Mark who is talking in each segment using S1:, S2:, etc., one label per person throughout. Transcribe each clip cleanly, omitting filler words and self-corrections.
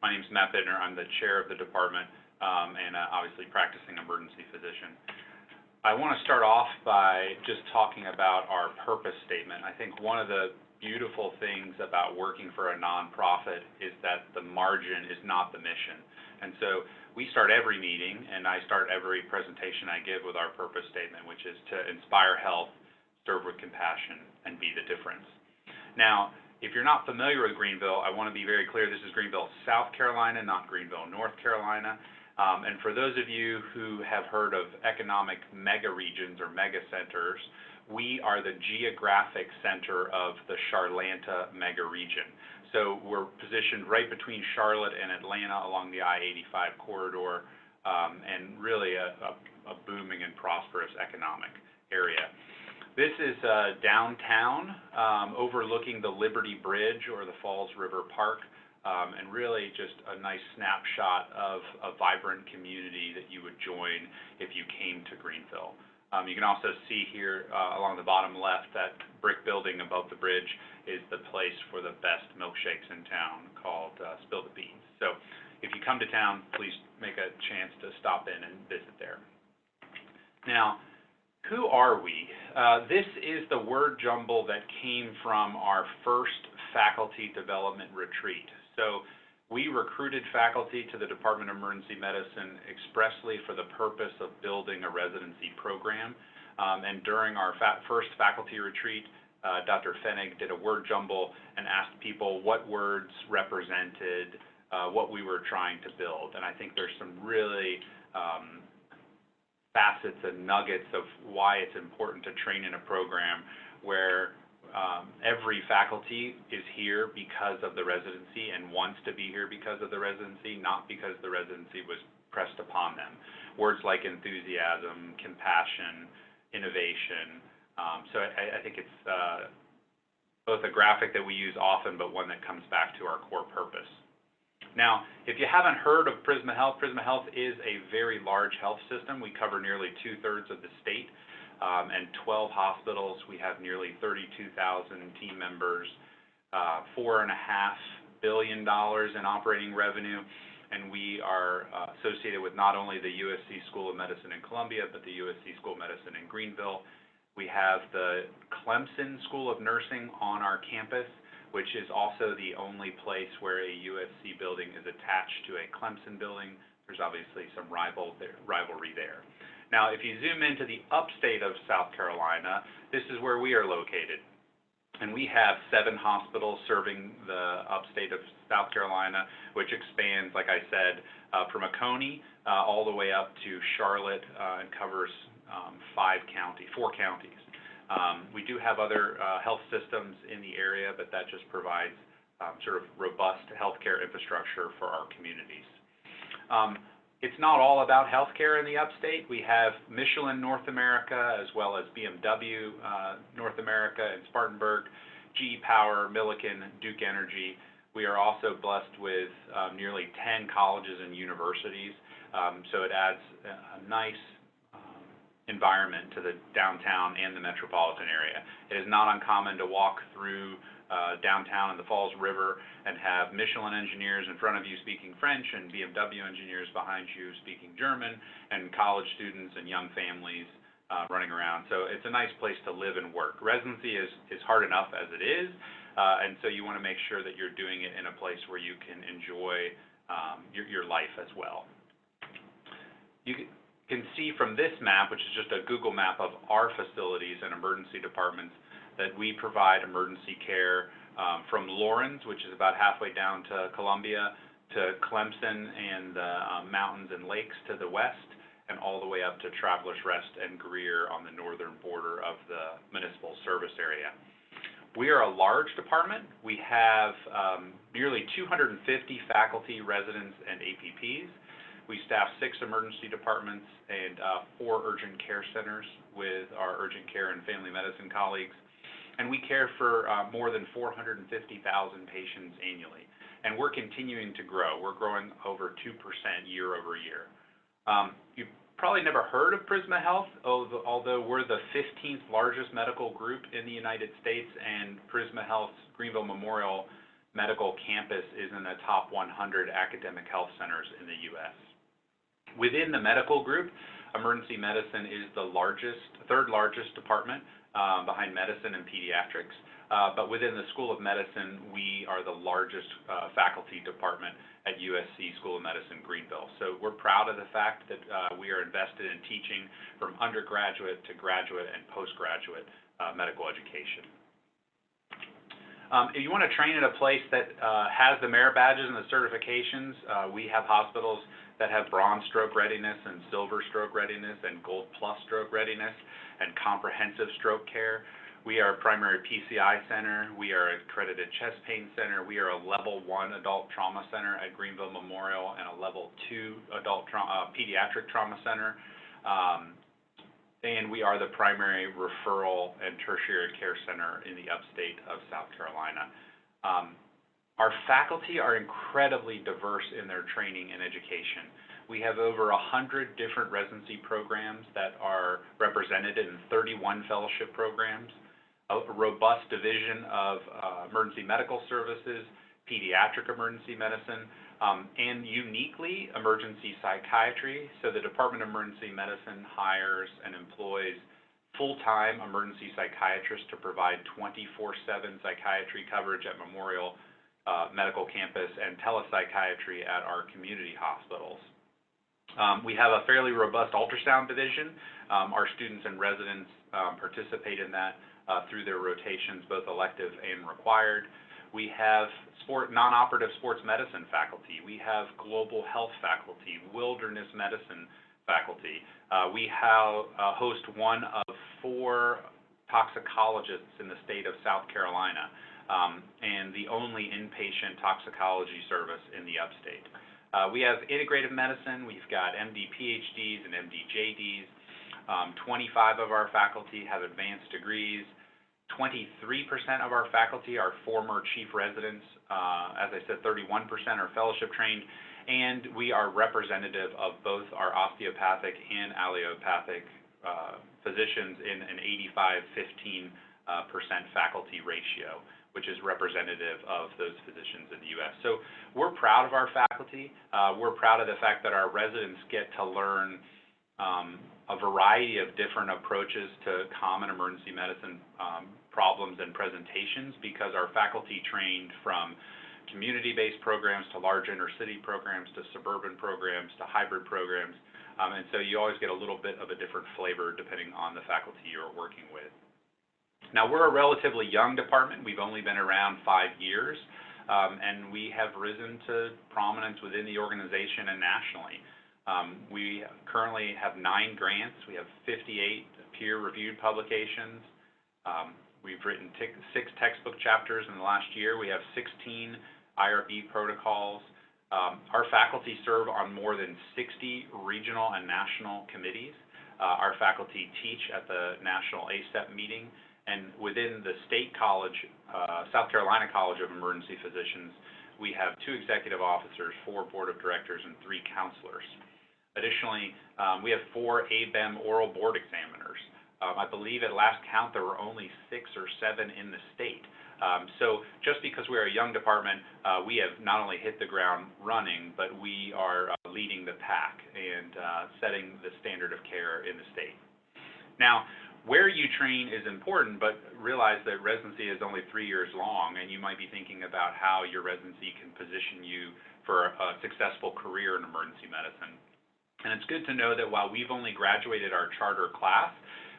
S1: My name is Matt Bittner. I'm the chair of the department and obviously practicing emergency physician. I want to start off by just talking about our purpose statement. I think one of the beautiful things about working for a nonprofit is that the margin is not the mission. And so we start every meeting, and I start every presentation I give with our purpose statement, which is to inspire health, serve with compassion, and be the difference. Now, if you're not familiar with Greenville, I want to be very clear, this is Greenville, South Carolina, not Greenville, North Carolina. And for those of you who have heard of economic mega regions or mega centers, we are the geographic center of the Charlanta mega region. So we're positioned right between Charlotte and Atlanta along the I-85 corridor, and really a booming and prosperous economic area. This is downtown, overlooking the Liberty Bridge or the Falls River Park, and really just a nice snapshot of a vibrant community that you would join if you came to Greenville. You can also see here along the bottom left that brick building above the bridge is the place for the best milkshakes in town called Spill the Beans. So if you come to town, please make a chance to stop in and visit there. Now, who are we? This is the word jumble that came from our first faculty development retreat. So we recruited faculty to the Department of Emergency Medicine expressly for the purpose of building a residency program. And during our first faculty retreat, Dr. Fenig did a word jumble and asked people what words represented what we were trying to build. And I think there's some really facets and nuggets of why it's important to train in a program where every faculty is here because of the residency and wants to be here because of the residency, not because the residency was pressed upon them. Words like enthusiasm, compassion, innovation. So I think it's both a graphic that we use often, but one that comes back to our core purpose. Now, if you haven't heard of Prisma Health is a very large health system. We cover nearly 2/3 of the state and 12 hospitals. We have nearly 32,000 team members, $4.5 billion in operating revenue, and we are associated with not only the USC School of Medicine in Columbia, but the USC School of Medicine in Greenville. We have the Clemson School of Nursing on our campus, which is also the only place where a USC building is attached to a Clemson building. There's obviously some rivalry there. Now, if you zoom into the upstate of South Carolina, this is where we are located. And we have 7 hospitals serving the upstate of South Carolina, which expands, like I said, from Oconee all the way up to Charlotte and covers 4 counties. We do have other health systems in the area, but that just provides sort of robust healthcare infrastructure for our communities. It's not all about healthcare in the upstate. We have Michelin North America, as well as BMW North America and Spartanburg, GE Power, Milliken, Duke Energy. We are also blessed with nearly 10 colleges and universities, so it adds a nice environment to the downtown and the metropolitan area. It is not uncommon to walk through downtown in the Falls River and have Michelin engineers in front of you speaking French and BMW engineers behind you speaking German, and college students and young families running around. So it's a nice place to live and work. Residency is hard enough as it is, and so you want to make sure that you're doing it in a place where you can enjoy your life as well. You can see from this map, which is just a Google map of our facilities and emergency departments, that we provide emergency care from Lawrence, which is about halfway down to Columbia, to Clemson and the mountains and lakes to the west, and all the way up to Travelers Rest and Greer on the northern border of the municipal service area. We are a large department. We have nearly 250 faculty, residents, and APPs. We staff 6 emergency departments and 4 urgent care centers with our urgent care and family medicine colleagues. And we care for more than 450,000 patients annually. And we're continuing to grow. We're growing over 2% year over year. You've probably never heard of Prisma Health, although we're the 15th largest medical group in the United States, and Prisma Health's Greenville Memorial medical campus is in the top 100 academic health centers in the U.S. Within the medical group, emergency medicine is the third largest department behind medicine and pediatrics. But within the School of Medicine, we are the largest faculty department at USC School of Medicine, Greenville. So we're proud of the fact that we are invested in teaching from undergraduate to graduate and postgraduate medical education. If you want to train at a place that has the merit badges and the certifications, we have hospitals that have bronze stroke readiness and silver stroke readiness and gold plus stroke readiness and comprehensive stroke care. We are a primary PCI center. We are an accredited chest pain center. We are a level 1 adult trauma center at Greenville Memorial and a level 2 adult pediatric trauma center. And we are the primary referral and tertiary care center in the upstate of South Carolina. Our faculty are incredibly diverse in their training and education. We have over 100 different residency programs that are represented in 31 fellowship programs, a robust division of emergency medical services, pediatric emergency medicine, and uniquely emergency psychiatry. So the Department of Emergency Medicine hires and employs full-time emergency psychiatrists to provide 24/7 psychiatry coverage at Memorial Medical Campus and telepsychiatry at our community hospitals. We have a fairly robust ultrasound division. Our students and residents participate in that through their rotations, both elective and required. We have non-operative sports medicine faculty. We have global health faculty, wilderness medicine faculty. We host one of 4 toxicologists in the state of South Carolina, and the only inpatient toxicology service in the upstate. We have integrative medicine. We've got MD PhDs and MD JDs. 25 of our faculty have advanced degrees. 23% of our faculty are former chief residents. As I said, 31% are fellowship trained, and we are representative of both our osteopathic and allopathic physicians in an 85-15% faculty ratio, which is representative of those physicians in the U.S. So we're proud of our faculty. We're proud of the fact that our residents get to learn a variety of different approaches to common emergency medicine problems and presentations, because our faculty trained from community-based programs to large inner-city programs to suburban programs to hybrid programs. And so you always get a little bit of a different flavor depending on the faculty you're working with. Now, we're a relatively young department. We've only been around 5 years, and we have risen to prominence within the organization and nationally. We currently have 9 grants. We have 58 peer-reviewed publications. We've written 6 textbook chapters in the last year. We have 16 IRB protocols. Our faculty serve on more than 60 regional and national committees. Our faculty teach at the National ACEP meeting, and within the state college, South Carolina College of Emergency Physicians, we have 2 executive officers, 4 board of directors, and 3 counselors. Additionally, we have 4 ABEM oral board examiners. I believe at last count there were only 6 or 7 in the state. So just because we're a young department, we have not only hit the ground running, but we are leading the pack and setting the standard of care in the state. Now, where you train is important, but realize that residency is only 3 years long, and you might be thinking about how your residency can position you for a successful career in emergency medicine. And it's good to know that while we've only graduated our charter class,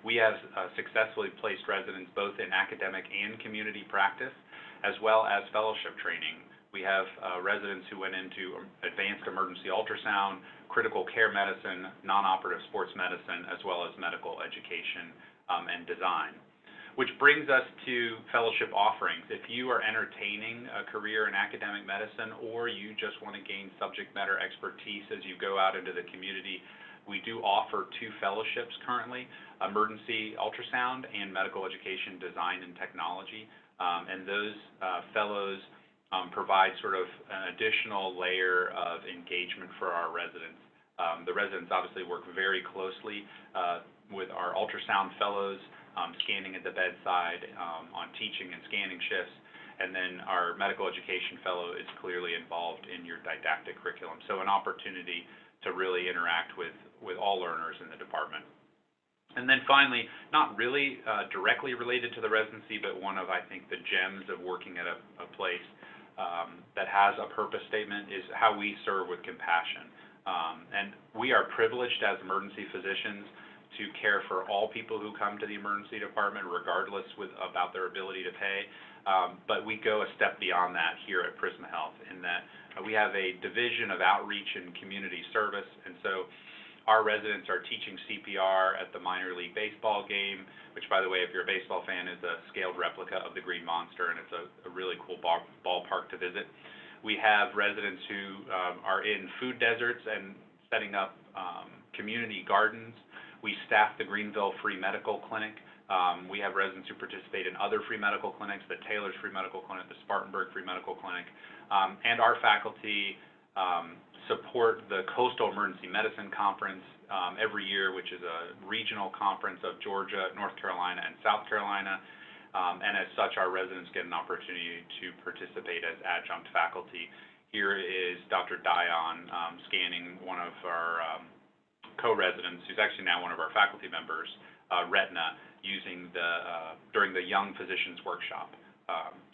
S1: we have successfully placed residents both in academic and community practice, as well as fellowship training. We have residents who went into advanced emergency ultrasound, critical care medicine, non-operative sports medicine, as well as medical education and design. Which brings us to fellowship offerings. If you are entertaining a career in academic medicine, or you just want to gain subject matter expertise as you go out into the community, we do offer 2 fellowships currently, emergency ultrasound and medical education design and technology. And those fellows provide sort of an additional layer of engagement for our residents. The residents obviously work very closely with our ultrasound fellows, scanning at the bedside, on teaching and scanning shifts. and then our medical education fellow is clearly involved in your didactic curriculum. So an opportunity to really interact with all learners in the department. And then finally, not really directly related to the residency, but one of, I think, the gems of working at a place that has a purpose statement is how we serve with compassion. And we are privileged as emergency physicians to care for all people who come to the emergency department, regardless about their ability to pay. But we go a step beyond that here at Prisma Health in that we have a division of outreach and community service, and so our residents are teaching CPR at the minor league baseball game, which, by the way, if you're a baseball fan, is a scaled replica of the Green Monster, and it's a really cool ballpark to visit. We have residents who are in food deserts and setting up community gardens. We staff the Greenville Free Medical Clinic. We have residents who participate in other free medical clinics, the Taylor's Free Medical Clinic, the Spartanburg Free Medical Clinic, and our faculty support the Coastal Emergency Medicine Conference every year, which is a regional conference of Georgia, North Carolina, and South Carolina. And as such, our residents get an opportunity to participate as adjunct faculty. Here is Dr. Dion scanning one of our co-residents, who's actually now one of our faculty members, retina, using during the Young Physicians Workshop.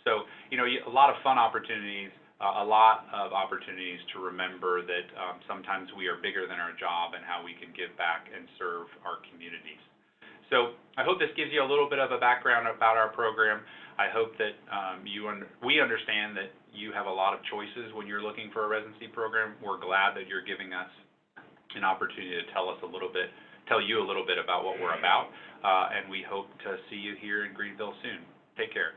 S1: So, a lot of fun opportunities. A lot of opportunities to remember that sometimes we are bigger than our job and how we can give back and serve our communities. So I hope this gives you a little bit of a background about our program. I hope that we understand that you have a lot of choices when you're looking for a residency program. We're glad that you're giving us an opportunity to tell you a little bit about what we're about, and we hope to see you here in Greenville soon. Take care.